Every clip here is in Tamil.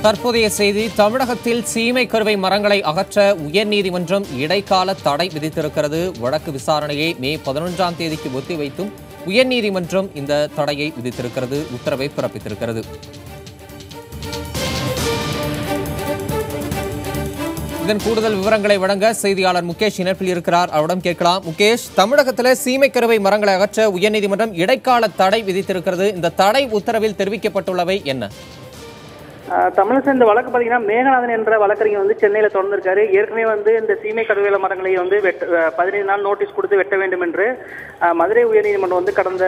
தற்போதைய செய்தி. தமிழகத்தில் சீமை கருவை மரங்களை அகற்ற உயர்நீதிமன்றம் இடைக்கால தடை விதித்திருக்கிறது. வழக்கு விசாரணையை மே 11ஆம் தேதிக்கு ஒத்திவைத்தும் உயர்நீதிமன்றம் இந்த தடையை விதித்திருக்கிறது, உத்தரவை பிறப்பித்திருக்கிறது. இதன் கூடுதல் விவரங்களை வழங்க செய்தியாளர் முகேஷ் இணைப்பில் இருக்கிறார். அவரிடம் கேட்கலாம். முகேஷ், தமிழகத்தில் சீமை கருவை மரங்களை அகற்ற உயர்நீதிமன்றம் இடைக்கால தடை விதித்திருக்கிறது. இந்த தடை உத்தரவில் தெரிவிக்கப்பட்டுள்ளவை என்ன? தமிழக இந்த வழக்கு பார்த்தீங்கன்னா, மேகநாதன் என்ற வழக்கறிஞர் சென்னையில் தொடர்ந்திருக்காரு. ஏற்கனவே இந்த சீமை கருவேல மரங்களை 15 நாள் நோட்டீஸ் கொடுத்து வெட்ட வேண்டும் என்று மதுரை உயர்நீதிமன்றம் கடந்த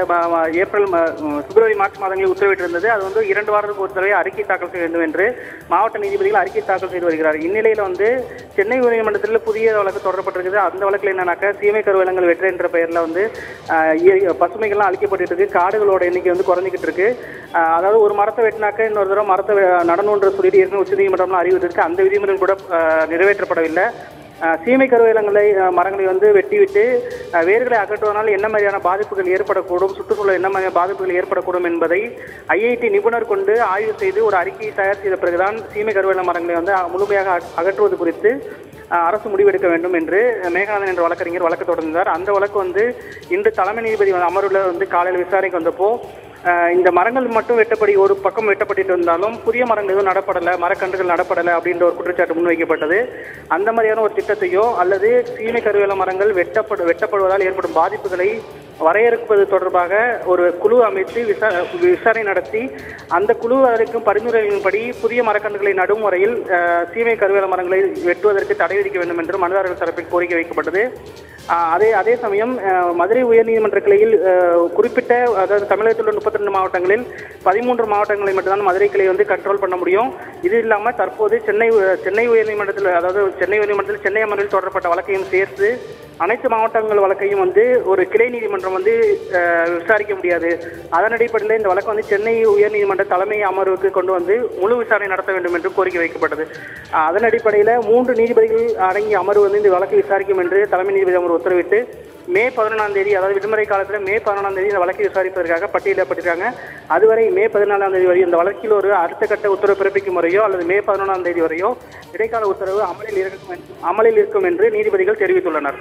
பிப்ரவரி மார்ச் மாதங்களில் உத்தரவிட்டிருந்தது. அது 2 வாரத்துக்கு ஒரு தடவை அறிக்கை தாக்கல் செய்ய வேண்டும் என்று மாவட்ட நீதிபதிகள் அறிக்கை தாக்கல் செய்து வருகிறார். இந்நிலையில் சென்னை உயர்நீதிமன்றத்தில் புதிய வழக்கு தொடரப்பட்டிருக்குது. அந்த வழக்கில் என்னன்னாக்கா, சீமை கருவேலங்கள் வெற்ற என்ற பெயரில் பசுமைகள்லாம் அழிக்கப்பட்டு இருக்கு. காடுகளோட எண்ணிக்கை குறைஞ்சிக்கிட்டு இருக்கு. அதாவது ஒரு மரத்தை வெட்டினாக்க இன்னொரு தடவை மரத்தை நடணுன்ற சொல்லிட்டு ஏற்கனவே உச்சநீதிமன்றம் அறிவித்திருக்கு. அந்த விதிமுறைகள் கூட நிறைவேற்றப்படவில்லை. சீமை கருவேலங்களை மரங்களை வெட்டிவிட்டு வேர்களை அகற்றுவதனால் என்ன மாதிரியான பாதிப்புகள் ஏற்படக்கூடும், சுற்றுச்சூழல் என்ன மாதிரியான பாதிப்புகள் ஏற்படக்கூடும் என்பதை IIT நிபுணர் கொண்டு ஆய்வு செய்து ஒரு அறிக்கையை தயார் செய்த பிறகுதான் சீமை கருவேல மரங்களை முழுமையாக அகற்றுவது குறித்து அரசு முடிவெடுக்க வேண்டும் என்று மேகநாதன் என்ற வழக்கறிஞர் வழக்கு தொடர்ந்தார். அந்த வழக்கு இன்று தலைமை நீதிபதி அமர்வில் காலையில் விசாரணைக்கு வந்தப்போ, இந்த மரங்கள் மட்டும் ஒரு பக்கம் வெட்டப்பட்டு இருந்தாலும் புதிய மரங்கள் எதுவும் நடப்படலை, மரக்கன்றுகள் நடப்படலை அப்படின்ற ஒரு குற்றச்சாட்டு முன்வைக்கப்பட்டது. அந்த மாதிரியான ஒரு திட்டத்தையோ அல்லது சீமை கருவேல மரங்கள் வெட்டப்படுவதால் ஏற்படும் பாதிப்புகளை வரையறுப்பது தொடர்பாக ஒரு குழு அமைத்து விசாரணை நடத்தி அந்த குழு அளிக்கும் பரிந்துரைகளின்படி புதிய மரக்கன்றுகளை நடும் முறையில் சீமை கருவேல மரங்களை வெட்டுவதற்கு தடை விதிக்க வேண்டும் என்று மனுதாரர்கள் தரப்பில் கோரிக்கை வைக்கப்பட்டது. அதே சமயம் மதுரை உயர்நீதிமன்ற கிளையில் குறிப்பிட்ட, அதாவது தமிழகத்தில் உள்ள 32 மாவட்டங்களில் 13 மாவட்டங்களை மட்டும்தான் மதுரை கிளை கண்ட்ரோல் பண்ண முடியும். இது இல்லாமல் தற்போது சென்னை உயர்நீதிமன்றத்தில், அதாவது சென்னை உயர்நீதிமன்றத்தில் சென்னை அமர்வில் தொடரப்பட்ட வழக்கையும் சேர்த்து அனைத்து மாவட்டங்கள் வழக்கையும் ஒரு கிளை நீதிமன்றம் விசாரிக்க முடியாது. அதன் அடிப்படையில் இந்த வழக்கு சென்னை உயர்நீதிமன்ற தலைமை அமர்வுக்கு கொண்டு முழு விசாரணை நடத்த வேண்டும் என்று கோரிக்கை வைக்கப்பட்டது. அதன் அடிப்படையில் 3 நீதிபதிகள் அடங்கிய அமர்வு இந்த வழக்கை விசாரிக்கும் என்று தலைமை நீதிபதி அமர்வு உத்தரவிட்டு மே 11ஆம் தேதி, அதாவது விடுமுறை காலத்தில் மே 11ஆம் தேதி இந்த வழக்கை விசாரிப்பதற்காக பட்டியலிடப்பட்டிருக்காங்க. அதுவரை மே 14ஆம் தேதி வரை இந்த வழக்கில் ஒரு அடுத்த கட்ட உத்தரவு பிறப்பிக்கும் முறையோ அல்லது மே 11ஆம் தேதி வரையோ இடைக்கால உத்தரவு அமலில் இருக்கும் என்று நீதிபதிகள் தெரிவித்துள்ளனர்.